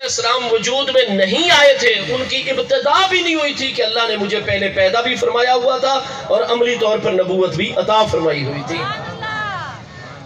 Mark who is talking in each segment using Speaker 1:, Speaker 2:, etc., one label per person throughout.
Speaker 1: اسلام وجود میں نہیں آئے تھے، ان کی ابتدا بھی نہیں ہوئی تھی کہ اللہ نے مجھے پہلے پیدا بھی فرمایا ہوا تھا اور عملی طور پر نبوت بھی عطا فرمائی ہوئی تھی۔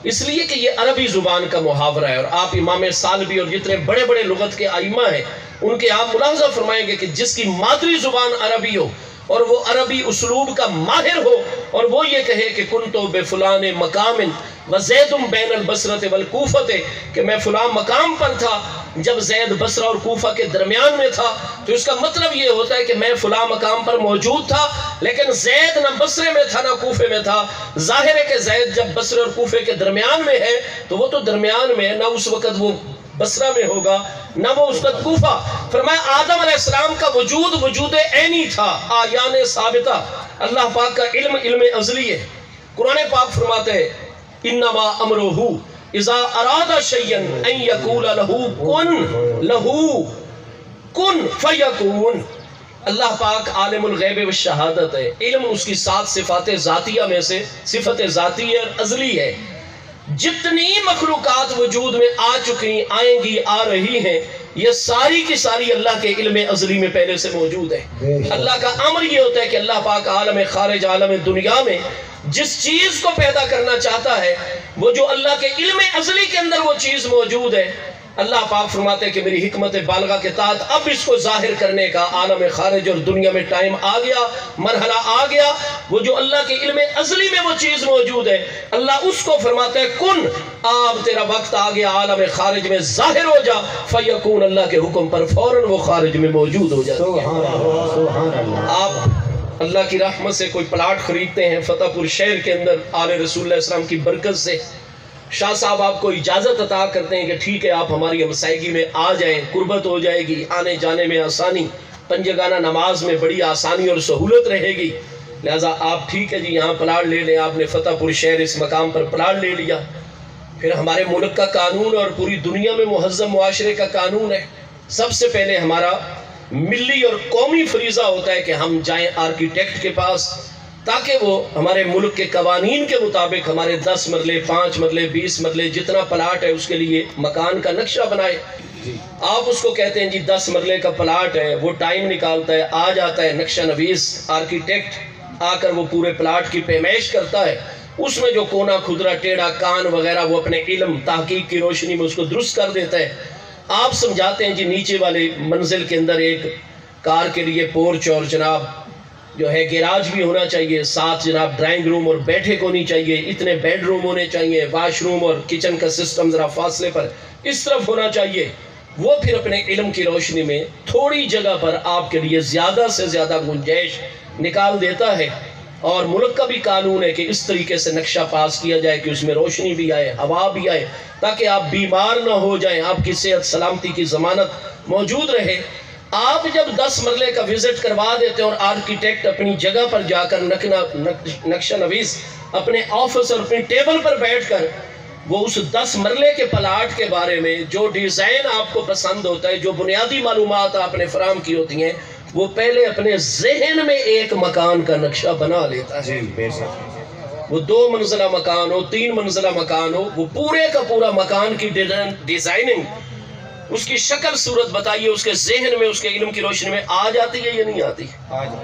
Speaker 1: اس لیے کہ یہ عربی زبان کا محاورہ ہے، اور آپ امام سالبی اور جتنے بڑے بڑے لغت کے ائمہ ہیں ان کے آپ ملاحظہ فرمائیں گے کہ جس کی مادری زبان عربی ہو اور وہ عربی اسلوب کا ماہر ہو اور وہ یہ کہے کہ کنتو بفلان مقام وزید بین البصرۃ والکوفۃ، کہ میں فلاں مقام پر تھا جب زید بصرہ اور کوفہ کے درمیان میں تھا، تو اس کا مطلب یہ ہوتا ہے کہ میں فلاں مقام پر موجود تھا، لیکن زید نہ بصرے میں تھا نہ کوفے میں تھا۔ ظاہر ہے کہ زید جب بصرے اور کوفے کے درمیان میں ہے تو وہ تو درمیان میں ہے، نہ اس وقت وہ بصرہ میں ہوگا نہ وہ اس وقت کوفہ۔ فرمایا آدم علیہ السلام کا وجود عینی تھا، آیان ثابتہ۔ اللہ پاک کا علم ازلی ہے۔ قرآن پاک فرماتے ہیں انما امرہ اذا اراد شیئا ان یقول لہ کن فیکون۔ اللہ پاک عالم الغیب والشہادت ہے، علم اس کی 7 صفات ذاتیہ میں سے صفت ذاتی اور ازلی ہے۔ جتنی مخلوقات وجود میں آ چکی، آئیں گی، آ رہی ہیں، یہ ساری کی ساری اللہ کے علم ازلی میں پہلے سے موجود ہے۔ اللہ کا امر یہ ہوتا ہے کہ اللہ پاک عالم خارج عالم دنیا میں جس چیز کو پیدا کرنا چاہتا ہے، وہ جو اللہ کے علم ازلی کے اندر وہ چیز موجود ہے، اللہ پاک فرماتے ہیں کہ میری حکمت بالغہ کے تحت اب اس کو ظاہر کرنے کا عالم خارج اور دنیا میں ٹائم آ گیا، مرحلہ آ گیا۔ وہ جو اللہ کے علم ازلی میں وہ چیز موجود ہے، اللہ اس کو فرماتا ہے کن، اب تیرا وقت آ گیا عالم خارج میں ظاہر ہو جا، فیکون، اللہ کے حکم پر فوراً وہ خارج میں موجود ہو جاتا ہے۔ آپ اللہ کی رحمت سے کوئی پلاٹ خریدتے ہیں فتح پور شہر کے اندر، آل رسول اللہ السلام کی برکت سے شاہ صاحب آپ کو اجازت عطا کرتے ہیں کہ ٹھیک ہے آپ ہماری ہمسائیگی میں آ جائیں، قربت ہو جائے گی، آنے جانے میں آسانی، پنجگانہ نماز میں بڑی آسانی اور سہولت رہے گی، لہٰذا آپ ٹھیک ہے جی یہاں پلاٹ لے لیں۔ آپ نے فتح پور شہر اس مقام پر پلاٹ لے لیا۔ پھر ہمارے ملک کا قانون اور پوری دنیا میں مہذب معاشرے کا قانون ہے، سب سے پہلے ہمارا ملی اور قومی فریضہ ہوتا ہے کہ ہم جائیں آرکیٹیکٹ کے پاس تاکہ وہ ہمارے ملک کے قوانین کے مطابق ہمارے 10 مرلے 5 مرلے 20 مرلے جتنا پلاٹ ہے اس کے لیے مکان کا نقشہ بنائے۔ آپ اس کو کہتے ہیں جی 10 مرلے کا پلاٹ ہے، وہ ٹائم نکالتا ہے، آ جاتا ہے نقشہ نویس آرکیٹیکٹ، آ کر وہ پورے پلاٹ کی پیمائش کرتا ہے، اس میں جو کونا کھدرا ٹیڑھا کان وغیرہ وہ اپنے علم تحقیق کی روشنی میں اس کو درست کر دیتا ہے۔ آپ سمجھاتے ہیں جی نیچے والے منزل کے اندر ایک کار کے لیے پورچ اور جناب جو ہے گیراج بھی ہونا چاہیے، ساتھ جناب ڈرائنگ روم اور بیٹھک ہونی چاہیے، اتنے بیڈ روم ہونے چاہیے، واش روم اور کچن کا سسٹم ذرا فاصلے پر اس طرف ہونا چاہیے۔ وہ پھر اپنے علم کی روشنی میں تھوڑی جگہ پر آپ کے لیے زیادہ سے زیادہ گنجائش نکال دیتا ہے، اور ملک کا بھی قانون ہے کہ اس طریقے سے نقشہ پاس کیا جائے کہ اس میں روشنی بھی آئے، ہوا بھی آئے، تاکہ آپ بیمار نہ ہو جائیں، آپ کی صحت سلامتی کی ضمانت موجود رہے۔ آپ جب 10 مرلے کا وزٹ کروا دیتے ہیں اور آرکیٹیکٹ اپنی جگہ پر جا کر نقشہ نویس اپنے آفس اور اپنی ٹیبل پر بیٹھ کر وہ اس 10 مرلے کے پلاٹ کے بارے میں جو ڈیزائن آپ کو پسند ہوتا ہے، جو بنیادی معلومات آپ نے فراہم کی ہوتی ہیں، وہ پہلے اپنے ذہن میں ایک مکان کا نقشہ بنا لیتا ہے۔ وہ 2 منزلہ مکان ہو، 3 منزلہ مکان ہو، وہ پورے کا پورا مکان کی ڈیزائننگ، اس کی شکل صورت بتائیے اس کے ذہن میں، اس کے علم کی روشنی میں آ جاتی ہے یا نہیں آتی؟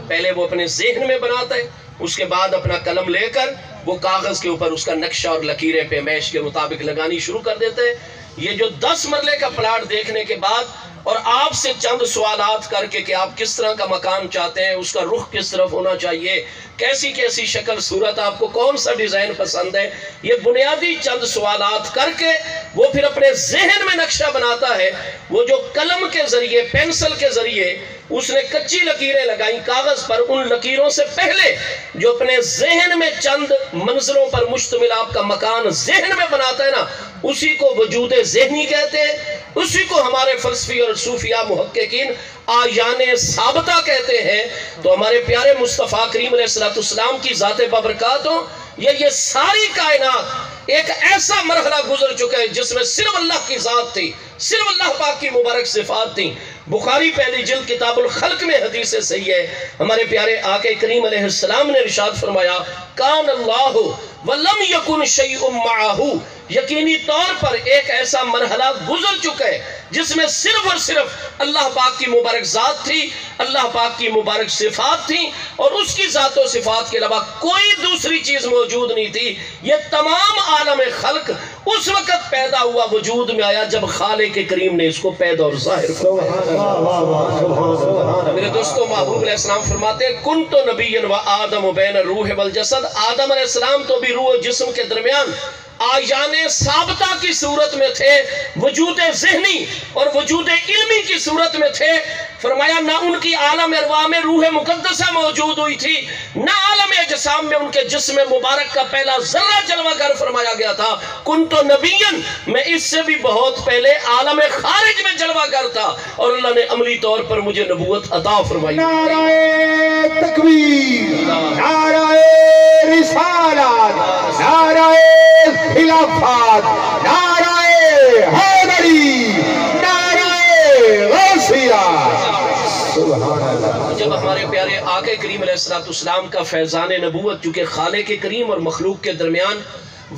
Speaker 1: پہلے وہ اپنے ذہن میں بناتا ہے، اس کے بعد اپنا قلم لے کر وہ کاغذ کے اوپر اس کا نقشہ اور لکیریں پیمائش کے مطابق لگانی شروع کر دیتے ہیں۔ یہ جو 10 مرلے کا پلاٹ دیکھنے کے بعد اور آپ سے چند سوالات کر کے کہ آپ کس طرح کا مکان چاہتے ہیں، اس کا رخ کس طرف ہونا چاہیے، کیسی کیسی شکل صورت، آپ کو کون سا ڈیزائن پسند ہے، یہ بنیادی چند سوالات کر کے وہ پھر اپنے ذہن میں نقشہ بناتا ہے۔ وہ جو قلم کے ذریعے، پینسل کے ذریعے اس نے کچی لکیریں لگائیں کاغذ پر، ان لکیروں سے پہلے جو اپنے ذہن میں چند منظروں پر مشتمل آپ کا مکان ذہن میں بناتا ہے نا، اسی کو وجود ذہنی کہتے ہیں، اسی کو ہمارے فلسفی اور صوفیہ محققین آیان ثابتہ کہتے ہیں۔ تو ہمارے پیارے مصطفیٰ کریم علیہ السلام کی ذات بابرکات ہو، یہ ساری کائنات ایک ایسا مرحلہ گزر چکا ہے جس میں صرف اللہ کی ذات تھی، صرف اللہ پاک کی مبارک صفات تھیں۔ بخاری پہلی جلد کتاب الخلق میں حدیث صحیح ہے، ہمارے پیارے آقا کریم علیہ السلام نے ارشاد فرمایا کان اللہ ولم یکن شیء معہ، یقینی طور پر ایک ایسا مرحلہ گزر چکا ہے جس میں صرف اور صرف اللہ پاک کی مبارک ذات تھی، اللہ پاک کی مبارک صفات تھیں، اور اس کی ذات و صفات کے علاوہ کوئی دوسری چیز موجود نہیں تھی۔ یہ تمام عالم خلق اس وقت پیدا ہوا، وجود میں آیا جب خالق کریم نے اس کو پیدا اور ظاہر فرمایا۔ میرے دوستو، محبوب علیہ السلام فرماتے ہیں کنت نبی و آدم بین الروح والجسد، آدم علیہ السلام تو بھی روح و جسم کے درمیان آیان ثابتہ کی صورت میں تھے، وجود ذہنی اور وجود علمی کی صورت میں تھے۔ فرمایا نہ ان کی عالم ارواح میں روح مقدسہ موجود ہوئی تھی، نہ عالم اجسام میں ان کے جسم مبارک کا پہلا ذرہ جلوہ گر فرمایا گیا تھا۔ کنت نبیًا، میں اس سے بھی بہت پہلے عالم خارج میں جلوہ گر تھا، اور اللہ نے عملی طور پر مجھے نبوت عطا فرمائی۔
Speaker 2: نعرہ تکبیر، نعرہ رسالت، نعرہ خلافت، نعرہ حیدری، نعرہ غوثیہ۔
Speaker 1: جب ہمارے پیارے آقا کریم علیہ السلام کا فیضان نبوت، چونکہ خالق کریم اور مخلوق کے درمیان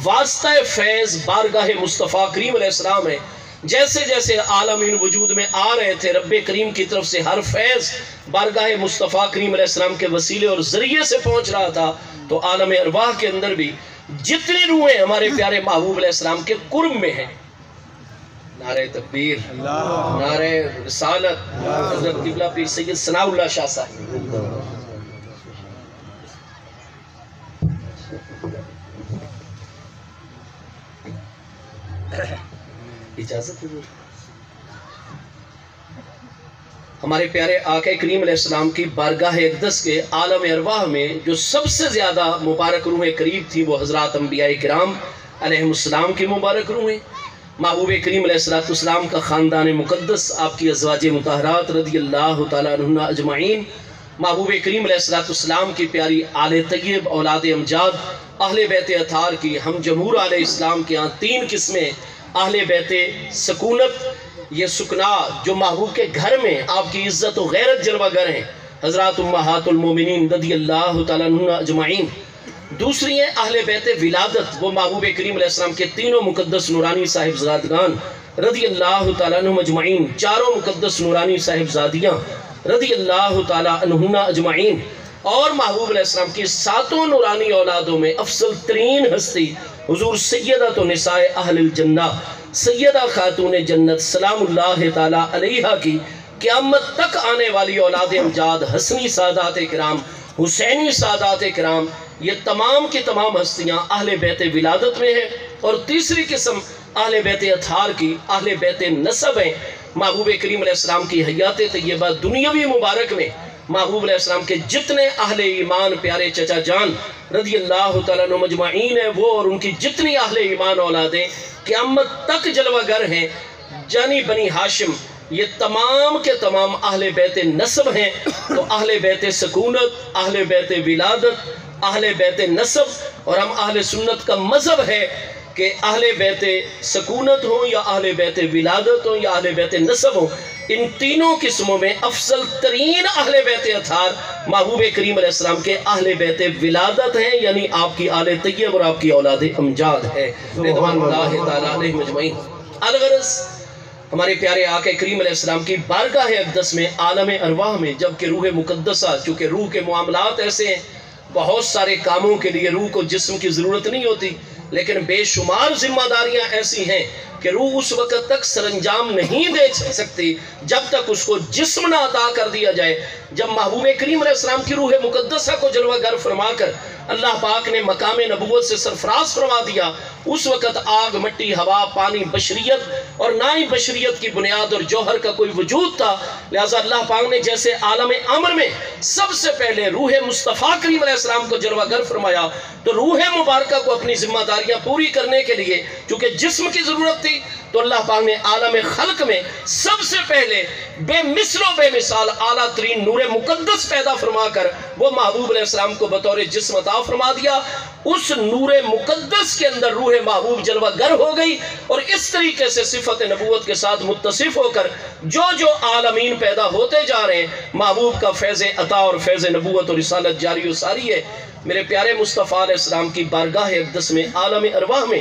Speaker 1: واسطہ فیض بارگاہ مصطفیٰ کریم علیہ السلام ہے، جیسے جیسے عالمین وجود میں آ رہے تھے، رب کریم کی طرف سے ہر فیض بارگاہ مصطفیٰ کریم علیہ السلام کے وسیلے اور ذریعے سے پہنچ رہا تھا، تو عالم ارواح کے اندر بھی جتنی روحیں ہمارے پیارے محبوب علیہ السلام کے قرب میں ہیں، نعرہ تکبیر، نعرہ رسالت، حضرت قبلہ پیر سید ثناء اللہ شاہ صاحب۔ اجازت ہے ہمارے پیارے آقا کریم علیہ السلام کی بارگاہ اقدس کے عالم ارواح میں جو سب سے زیادہ مبارک روحیں قریب تھی، وہ حضرات انبیاء کرام علیہ السلام کی مبارک روحیں، محبوب کریم علیہ السلام کا خاندان مقدس، آپ کی ازواج مطہرات رضی اللہ تعالیٰ عنہن اجمعین، محبوب کریم علیہ السلام کی پیاری آل طیب، اولاد امجاد، اہل بیت اطہار کی ہم جمہور علیہ السلام کے ہاں 3 قسمیں، اہل بیت سکونت، یہ سکنا جو محبوب کے گھر میں آپ کی عزت و غیرت جلوہ گر ہیں، حضرات امہات المومنین رضی اللہ تعالیٰ عنہن اجمعین۔ دوسری ہیں اہل بیت ولادت، وہ محبوب کریم علیہ السلام کے 3 مقدس نورانی صاحبزادگان رضی اللہ تعالیٰ عنہم اجمعین، 4 مقدس نورانی صاحبزادیاں رضی اللہ تعالیٰ عنہن اجمعین، اور محبوب علیہ السلام کی 7 نورانی اولادوں میں افضل ترین ہستی حضور سیدہ نساء اہل الجنہ، سیدہ خاتون جنت سلام اللہ تعالیٰ علیہا کی قیامت تک آنے والی اولاد امجاد، حسنی سادات کرام، حسینی سادات کرام، یہ تمام کی تمام ہستیاں اہل بیت ولادت میں ہیں۔ اور تیسری قسم اہل بیت اطہار کی، اہل بیت نسب ہیں، محبوب کریم علیہ السلام کی حیات طیبہ دنیاوی مبارک میں محبوب علیہ السلام کے جتنے اہل ایمان پیارے چچا جان رضی اللہ تعالیٰ عنہ مجمعین ہیں، وہ اور ان کی جتنی اہل ایمان اولادیں قیامت تک جلوہ گر ہیں، جانی بنی ہاشم، یہ تمام کے تمام اہل بیت نسب ہیں۔ تو اہل بیت سکونت، اہل بیت ولادت، اہل بیت نسب، اور ہم اہل سنت کا مذہب ہے کہ اہل بیت سکونت ہوں یا اہل بیت ولادت ہوں یا اہل بیت نسب ہوں، ان تینوں قسموں میں افضل ترین اہل بیت اطہار محبوب کریم علیہ السلام کے اہل بیت ولادت ہیں، یعنی آپ کی آل طیب اور آپ کی اولاد امجاد ہے رضوان اللہ تعالیٰ علیہ مجمعین۔ الغرض ہمارے پیارے آقا کریم علیہ السلام کی بارگاہ اقدس میں عالم ارواح میں، جبکہ روح مقدسہ، چونکہ روح کے معاملات ایسے ہیں، بہت سارے کاموں کے لیے روح کو جسم کی ضرورت نہیں ہوتی، لیکن بے شمار ذمہ داریاں ایسی ہیں کہ روح اس وقت تک سر انجام نہیں دے سکتی جب تک اس کو جسم نہ عطا کر دیا جائے۔ جب محبوب کریم علیہ السلام کی روح مقدسہ کو جلوہ گر فرما کر اللہ پاک نے مقام نبوت سے سرفراز فرما دیا، اس وقت آگ، مٹی، ہوا، پانی، بشریت اور نہ ہی بشریت کی بنیاد اور جوہر کا کوئی وجود تھا۔ لہٰذا اللہ پاک نے جیسے عالم امر میں سب سے پہلے روح مصطفیٰ کریم علیہ السلام کو جلوہ گر فرمایا، تو روح مبارکہ کو اپنی ذمہ داریاں پوری کرنے کے لیے چونکہ جسم کی ضرورت تھی، تو اللہ پاک نے عالم خلق میں سب سے پہلے بے مثل و بے مثال اعلیٰ ترین نور مقدس پیدا فرما کر وہ محبوب علیہ السلام کو بطور جسم عطا فرما دیا۔ اس نور مقدس کے اندر روح محبوب جلوہ گر ہو گئی، اور اس طریقے سے صفت نبوت کے ساتھ متصف ہو کر جو عالمین پیدا ہوتے جا رہے ہیں، محبوب کا فیض عطا اور فیض نبوت اور رسالت جاری و ساری ہے۔ میرے پیارے مصطفیٰ علیہ السلام کی بارگاہ اقدس میں عالم ارواح میں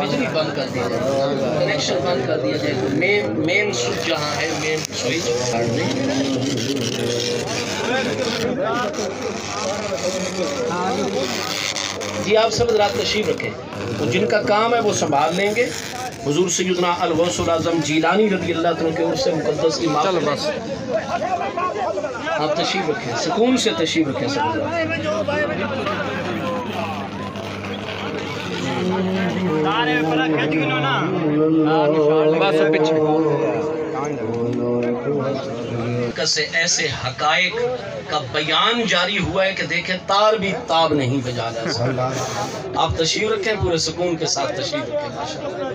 Speaker 1: بجلی بند کر دیا جائے، کنیکشن بند کر دیا جائے، مین سوئچ جہاں ہے، مین سوئچ کاٹ دیں۔ جی آپ سب حضرات تشریف رکھیں، تو جن کا کام ہے وہ سنبھال لیں گے۔ حضور سیدنا الغوث الاعظم جیلانی رضی اللہ عنہ کے عرص مقدس کی معافی میں آپ تشریف رکھیں، سکون سے تشریف رکھیں سب حضرات۔ سے ایسے حقائق کا بیان جاری ہوا ہے کہ دیکھیں تار بھی تاب نہیں بجا جا سکتا۔ آپ تشریف رکھیں، پورے سکون کے ساتھ تشریف رکھیں ماشاءاللہ۔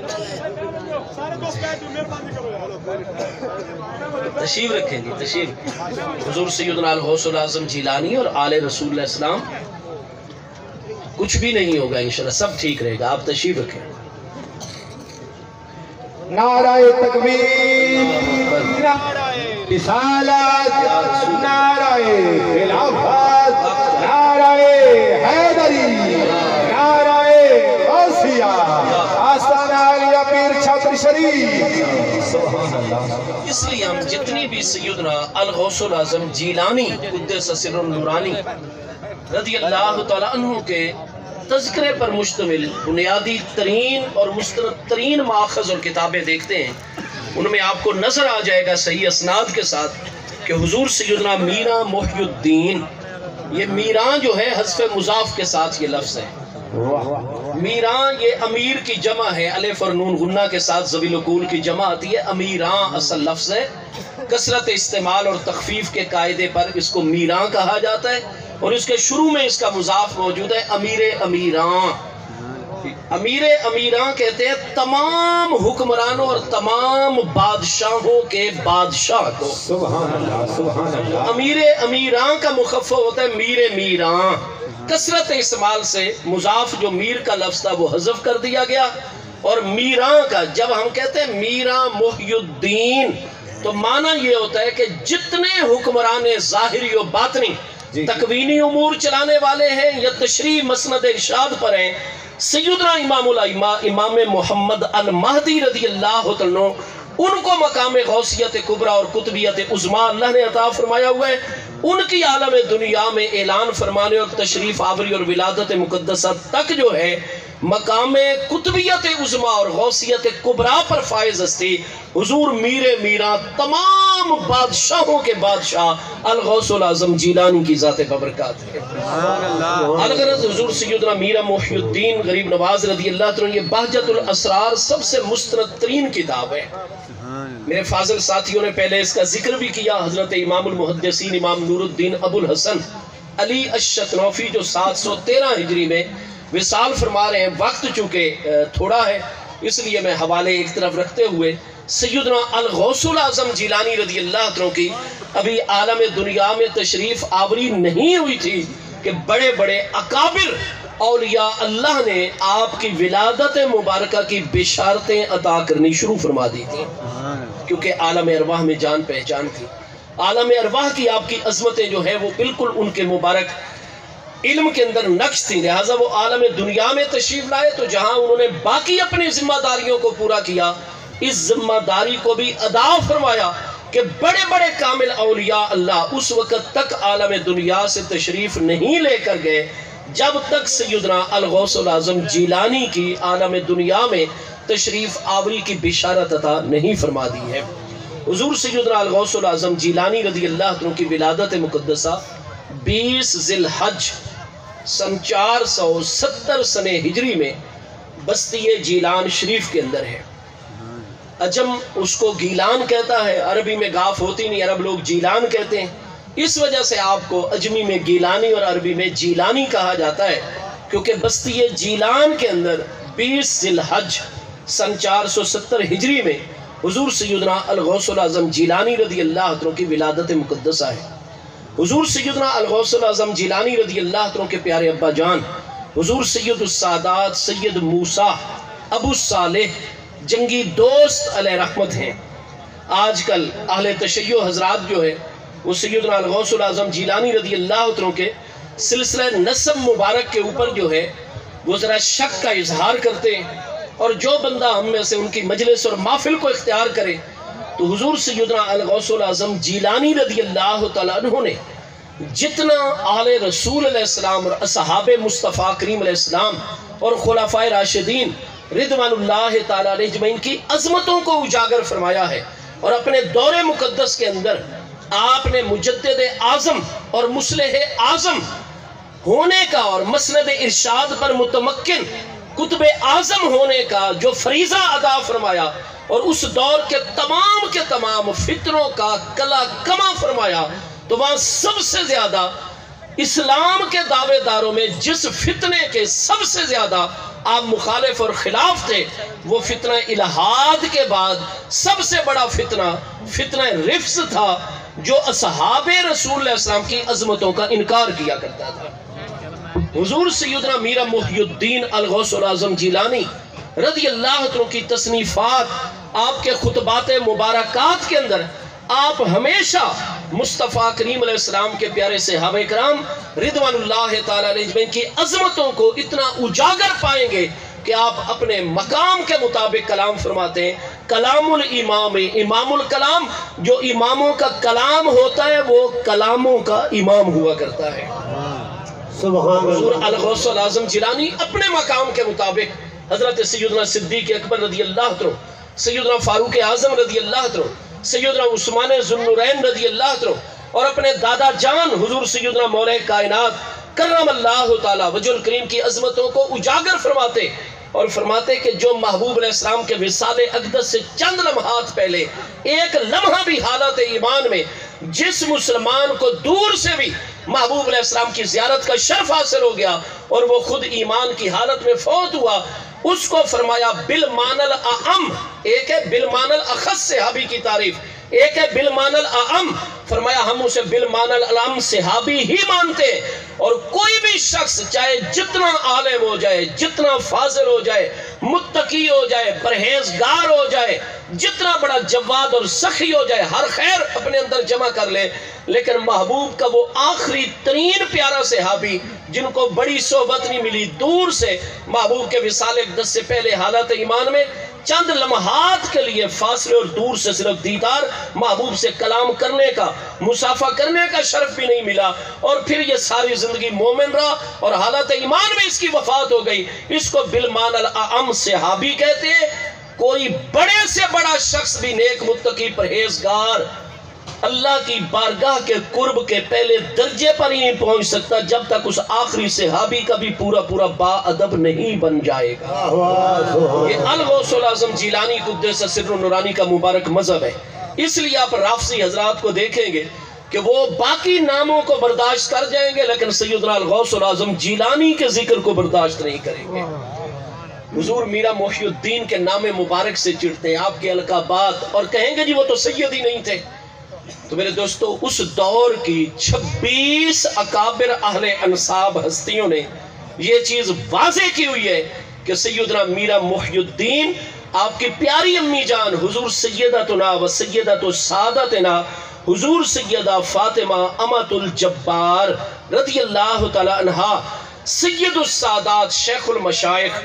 Speaker 1: تشریف رکھیں جی، تشریف رکھیں۔ حضور سیدنا الغوث الاعظم جیلانی اور آل رسول اللہ السلام، کچھ بھی نہیں ہوگا انشاءاللہ، سب ٹھیک رہے گا، آپ تشریف رکھیں۔
Speaker 2: نعرہ تکبیر، نعرہ رسالت، نعرہ خلافت، نعرہ حیدری، نعرہ غوثیہ، آستانہ علیہ پیر چھتر شریف۔
Speaker 1: اس لیے ہم جتنی بھی سیدنا الغوث الاعظم جیلانی قدس سر النورانی رضی اللہ تعالیٰ عنہ کے تذکرے پر مشتمل بنیادی ترین اور مستند ترین ماخذ اور کتابیں دیکھتے ہیں، ان میں آپ کو نظر آ جائے گا صحیح اسناد کے ساتھ کہ حضور سیدنا میراں محی الدین، یہ میراں جو ہے حذف مضاف کے ساتھ یہ لفظ ہے۔ میراں یہ امیر کی جمع ہے، الف اور نون غنہ کے ساتھ ذوی العقول کی جمع آتی ہے، امیراں اصل لفظ ہے۔ کثرت استعمال اور تخفیف کے قاعدے پر اس کو میراں کہا جاتا ہے، اور اس کے شروع میں اس کا مضاف موجود ہے امیر امیراں۔ امیر امیراں کہتے ہیں تمام حکمرانوں اور تمام بادشاہوں کے بادشاہ کو۔
Speaker 2: سبحان اللہ، سبحان اللہ۔
Speaker 1: امیر امیراں کا مخفف ہوتا ہے میر میراں۔ کثرت استعمال سے مضاف جو میر کا لفظ تھا وہ حذف کر دیا گیا، اور میراں کا جب ہم کہتے ہیں میراں محی الدین تو معنی یہ ہوتا ہے کہ جتنے حکمران ظاہری و باطنی تکوینی امور چلانے والے ہیں یا تشریح مسند ارشاد پر ہیں، سیدنا امام محمد المہدی رضی اللہ عنہ ان کو مقام غوثیت کبریٰ اور قطبیت عظمیٰ اللہ نے عطا فرمایا ہوا ہے۔ ان کی عالم دنیا میں اعلان فرمانے اور تشریف آوری اور ولادت مقدسہ تک جو ہے مقام قطبیت عظمیٰ اور غوثیت کبریٰ پر فائز ہستی حضور میر میراں تمام بادشاہوں کے بادشاہ الغوث الاعظم جیلانی کی ذات بابرکات ہے۔ الغرض حضور سیدنا میراں محی الدین غریب نواز رضی اللہ عنہ، یہ بہجت الاسرار سب سے مستند ترین کتاب ہے۔ میرے فاضل ساتھیوں نے پہلے اس کا ذکر بھی کیا، حضرت امام المحدثین امام نور الدین ابو الحسن علی الشتنوفی جو 713 ہجری میں وصال فرما رہے ہیں۔ وقت چونکہ تھوڑا ہے اس لیے میں حوالے ایک طرف رکھتے ہوئے سیدنا الغوث الاعظم جیلانی رضی اللہ عنہ کی ابھی عالم دنیا میں تشریف آوری نہیں ہوئی تھی کہ بڑے بڑے اکابر اولیاء اللہ نے آپ کی ولادت مبارکہ کی بشارتیں عطا کرنی شروع فرما دی تھی، کیونکہ عالم ارواح میں جان پہچان تھی۔ عالم ارواح کی آپ کی عظمتیں جو ہے وہ بالکل ان کے مبارک علم کے اندر نقش تھی، لہٰذا وہ عالم دنیا میں تشریف لائے تو جہاں انہوں نے باقی اپنی ذمہ داریوں کو پورا کیا، اس ذمہ داری کو بھی ادا فرمایا کہ بڑے بڑے کامل اولیاء اللہ اس وقت تک عالم دنیا سے تشریف نہیں لے کر گئے جب تک سیدنا الغوث الاعظم جیلانی کی عالم دنیا میں تشریف آوری کی بشارت عطا نہیں فرما دی ہے۔ حضور سیدنا الغوث الاعظم جیلانی رضی اللہ عنہ کی ولادت مقدسہ 20 ذی الحج سن 470 سنہ ہجری میں بستی جیلان شریف کے اندر ہے۔ عجم اس کو گیلان کہتا ہے، عربی میں گاف ہوتی نہیں، عرب لوگ جیلان کہتے ہیں، اس وجہ سے آپ کو عجمی میں گیلانی اور عربی میں جیلانی کہا جاتا ہے، کیونکہ بستی جیلان کے اندر 20 ذی الحج سن 470 ہجری میں حضور سیدنا الغوث الاعظم جیلانی رضی اللہ عنہ کی ولادت مقدسہ ہے۔ حضور سیدنا الغوث الاعظم جیلانی رضی اللہ عنہ کے پیارے ابا جان حضور سید السادات سید موسیٰ ابو صالح جنگی دوست علیہ رحمت ہیں۔ آج کل اہل تشیع حضرات جو ہے وہ سیدنا الغوث العظم جیلانی رضی اللہ عنہ کے سلسلہ نسب مبارک کے اوپر جو ہے وہ ذرا شک کا اظہار کرتے ہیں، اور جو بندہ ہم میں سے ان کی مجلس اور محفل کو اختیار کرے تو حضور سیدنا الغوث العظم جیلانی رضی اللہ تعالیٰ عنہ نے جتنا آل رسول علیہ السلام اور اصحاب مصطفیٰ کریم علیہ السلام اور خلفائے راشدین رضوان اللہ تعالیٰ علیہ اجمعین کی عظمتوں کو اجاگر فرمایا ہے، اور اپنے دور مقدس کے اندر آپ نے مجدد اعظم اور مصلح اعظم ہونے کا اور مسند ارشاد پر متمکن قطب اعظم ہونے کا جو فریضہ ادا فرمایا، اور اس دور کے تمام فتنوں کا کلا کما فرمایا، تو وہاں سب سے زیادہ اسلام کے دعوے داروں میں جس فتنے کے سب سے زیادہ آپ مخالف اور خلاف تھے وہ فتنہ الہاد کے بعد سب سے بڑا فتنہ رفض تھا، جو اصحاب رسول علیہ السلام کی عظمتوں کا انکار کیا کرتا تھا۔ حضور سیدنا میرا محی الدین الغوث العظم جیلانی رضی اللہ عنہ کی تصنیفات، آپ کے خطبات مبارکات کے اندر آپ ہمیشہ مصطفیٰ کریم علیہ السلام کے پیارے صحابہ کرام رضوان اللہ تعالیٰ علیہ اجمعین کی عظمتوں کو اتنا اجاگر پائیں گے کہ آپ اپنے مقام کے مطابق کلام فرماتے ہیں۔ کلام الامام، امام الکلام، جو اماموں کا کلام ہوتا ہے وہ کلاموں کا امام ہوا کرتا ہے۔
Speaker 2: سبحان
Speaker 1: حضور
Speaker 2: اللہ۔
Speaker 1: الغوث العظم جیلانی اپنے مقام کے مطابق حضرت سیدنا صدیق اکبر رضی اللہ عنہ، سیدنا فاروق اعظم رضی اللہ عنہ، سیدنا عثمان ذوالنورین رضی اللہ عنہ، اور اپنے دادا جان حضور سیدنا مولا کائنات کرم اللہ تعالیٰ وجہ الکریم کی عظمتوں کو اجاگر فرماتے، اور فرماتے کہ جو محبوب علیہ السلام کے وصال اقدس سے چند لمحات پہلے ایک لمحہ بھی حالت ایمان میں جس مسلمان کو دور سے بھی محبوب علیہ السلام کی زیارت کا شرف حاصل ہو گیا اور وہ خود ایمان کی حالت میں فوت ہوا، اس کو فرمایا بالمان الاعم، ایک ہے بالمان الاخص صحابی کی تعریف، ایک ہے بالمان الاعم، فرمایا ہم اسے بالمان الاعم صحابی ہی مانتے، اور کوئی بھی شخص چاہے جتنا عالم ہو جائے، جتنا فاضل ہو جائے، متقی ہو جائے، پرہیزگار ہو جائے، جتنا بڑا جواد اور سخی ہو جائے، ہر خیر اپنے اندر جمع کر لے، لیکن محبوب کا وہ آخری ترین پیارا صحابی جن کو بڑی صحبت نہیں ملی، دور سے محبوب کے وصال اقدس سے پہلے حالت ایمان میں چند لمحات کے لیے فاصلے اور دور سے صرف دیدار، محبوب سے کلام کرنے کا، مصافحہ کرنے کا شرف بھی نہیں ملا، اور پھر یہ ساری زندگی مومن رہا اور حالت ایمان میں اس کی وفات ہو گئی۔ اس کو بالمان الاعم صحابی کہتے ہیں۔ کوئی بڑے سے بڑا شخص بھی نیک متقی پرہیزگار اللہ کی بارگاہ کے قرب کے پہلے درجے پر ہی نہیں پہنچ سکتا جب تک اس آخری صحابی کا بھی پورا با ادب نہیں بن جائے گا۔ یہ الغوث العظم جیلانی قدس سر نورانی کا مبارک مذہب ہے۔ اس لیے آپ رافضی حضرات کو دیکھیں گے کہ وہ باقی ناموں کو برداشت کر جائیں گے لیکن سیدنا الغوث العظم جیلانی کے ذکر کو برداشت نہیں کریں گے۔ حضور میرا محی الدین کے نام مبارک سے چڑھتے ہیں، آپ کے القابات، اور کہیں گے جی وہ تو سید ہی نہیں تھے۔ تو میرے دوستو، اس دور کی 26 اکابر اہل انصاب ہستیوں نے یہ چیز واضح کی ہوئی ہے کہ سیدنا میرا محی الدین، آپ کی پیاری امی جان حضور سیدتنا و سیدت سادتنا حضور سیدہ فاطمہ امت الجبار رضی اللہ تعالی عنہ، سید السادات شیخ المشائخ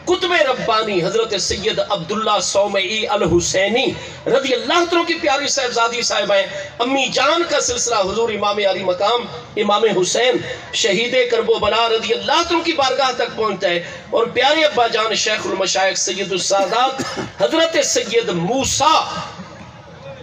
Speaker 1: قطب ربانی حضرت سید عبداللہ صومعی الحسینی رضی اللہ عنہ کی پیاری صاحبزادی صاحبائیں، امی جان کا سلسلہ حضور امام علی مقام امام حسین شہید کرب و بلا رضی اللہ عنہ کی بارگاہ تک پہنچتا ہے، اور پیارے ابا جان شیخ المشائخ سید السادات حضرت سید موسیٰ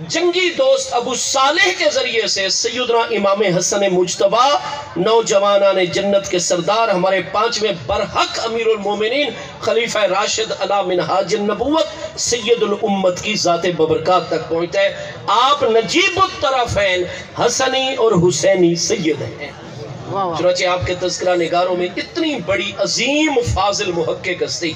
Speaker 1: جنگی دوست ابو صالح کے ذریعے سے سیدنا امام حسن مجتبی نوجوانان جنت کے سردار، ہمارے 5ویں برحق امیر المومنین خلیفہ راشد علی منہاج النبوت سید الامت کی ذات ببرکات تک پہنچتا ہے۔ آپ نجیب الطرفین حسنی اور حسینی سید ہیں۔ چنانچہ آپ کے تذکرہ نگاروں میں اتنی بڑی عظیم فاضل محقق ہستی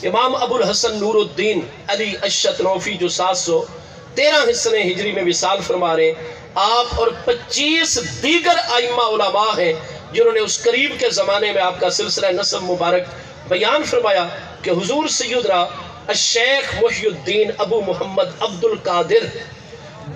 Speaker 1: امام ابو الحسن نور الدین علی الشتنوفی جو 713 حسن ہجری میں وصال فرما رہے ہیں، آپ اور 25 دیگر ائمہ علماء ہیں جنہوں نے اس قریب کے زمانے میں آپ کا سلسلہ نسب مبارک بیان فرمایا کہ حضور سیدنا الشیخ محی الدین ابو محمد عبد القادر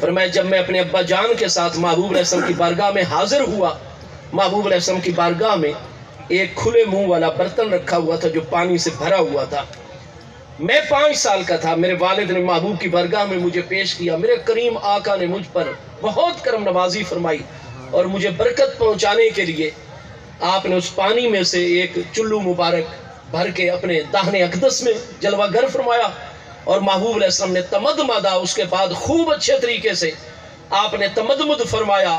Speaker 1: فرمایا جب میں اپنے ابا جان کے ساتھ محبوب علیہ السلام کی بارگاہ میں حاضر ہوا، محبوب علیہ السلام کی بارگاہ میں ایک کھلے منہ والا برتن رکھا ہوا تھا جو پانی سے بھرا ہوا تھا۔ میں 5 سال کا تھا، میرے والد نے محبوب کی بارگاہ میں مجھے پیش کیا۔ میرے کریم آقا نے مجھ پر بہت کرم نوازی فرمائی اور مجھے برکت پہنچانے کے لیے آپ نے اس پانی میں سے ایک چلو مبارک بھر کے اپنے داہنے اقدس میں جلوہ گر فرمایا، اور محبوب علیہ السلام نے تمدمدہ، اس کے بعد خوب اچھے طریقے سے آپ نے تمدمد فرمایا۔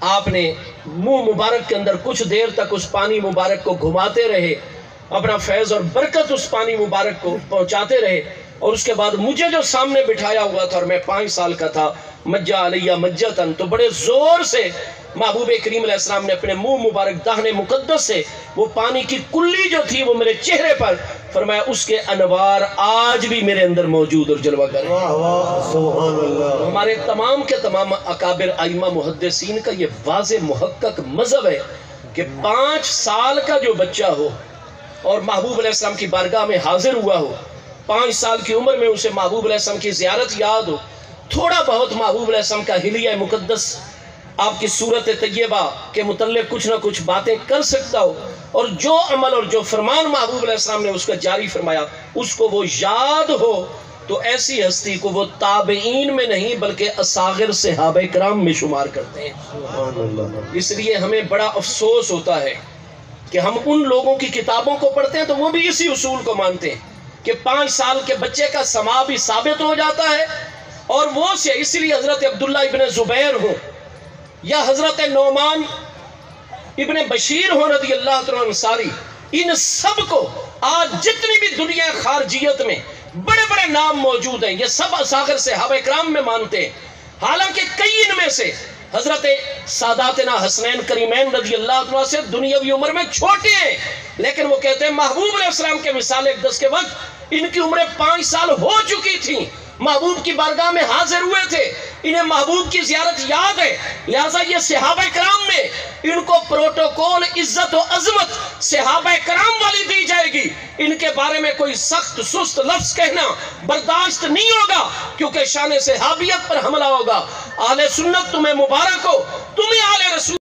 Speaker 1: آپ نے منہ مبارک کے اندر کچھ دیر تک اس پانی مبارک کو گھماتے رہے، اپنا فیض اور برکت اس پانی مبارک کو پہنچاتے رہے، اور اس کے بعد مجھے جو سامنے بٹھایا ہوا تھا اور میں 5 سال کا تھا، مجّا علیہ مجّتن، تو بڑے زور سے محبوب کریم علیہ السلام نے اپنے منہ مبارک داہنے مقدس سے وہ پانی کی کلی جو تھی وہ میرے چہرے پر فرمایا، اس کے انوار آج بھی میرے اندر موجود اور جلوہ گر ہیں۔
Speaker 2: واہ واہ سبحان اللہ۔
Speaker 1: ہمارے تمام کے تمام اکابر ائمہ محدثین کا یہ واضح محقق مذہب ہے کہ 5 سال کا جو بچہ ہو اور محبوب علیہ السلام کی بارگاہ میں حاضر ہوا ہو، 5 سال کی عمر میں اسے محبوب علیہ السلام کی زیارت یاد ہو، تھوڑا بہت محبوب علیہ السلام کا حلیہ مقدس آپ کی صورت طیبہ کے متعلق کچھ نہ کچھ باتیں کر سکتا ہو، اور جو عمل اور جو فرمان محبوب علیہ السلام نے اس کا جاری فرمایا اس کو وہ یاد ہو، تو ایسی ہستی کو وہ تابعین میں نہیں بلکہ اصاغر صحابہ کرام میں شمار کرتے ہیں۔
Speaker 2: سبحان اللہ۔
Speaker 1: اس لیے ہمیں بڑا افسوس ہوتا ہے کہ ہم ان لوگوں کی کتابوں کو پڑھتے ہیں تو وہ بھی اسی اصول کو مانتے ہیں کہ 5 سال کے بچے کا سما بھی ثابت ہو جاتا ہے، اور وہ سے اس لیے حضرت عبداللہ ابن زبیر ہوں یا حضرت نعمان ابن بشیر ہوں رضی اللہ عنہ انصاری، ان سب کو آج جتنی بھی دنیا خارجیت میں بڑے بڑے نام موجود ہیں، یہ سب اصاغر صحابہ کرام میں مانتے ہیں، حالانکہ کئی ان میں سے حضرت ساداتنا حسنین کریمین رضی اللہ عنہ سے دنیاوی عمر میں چھوٹے ہیں، لیکن وہ کہتے ہیں محبوب علیہ السلام کے وصال اقدس کے وقت ان کی عمریں 5 سال ہو چکی تھیں، محبوب کی بارگاہ میں حاضر ہوئے تھے، انہیں محبوب کی زیارت یاد ہے، لہٰذا یہ صحابہ کرام میں ان کو پروٹوکول عزت و عظمت صحابہ کرام والی دی جائے گی، ان کے بارے میں کوئی سخت سست لفظ کہنا برداشت نہیں ہوگا، کیونکہ شان صحابیت پر حملہ ہوگا۔ اہل سنت تمہیں مبارک ہو، تمہیں اہل رسول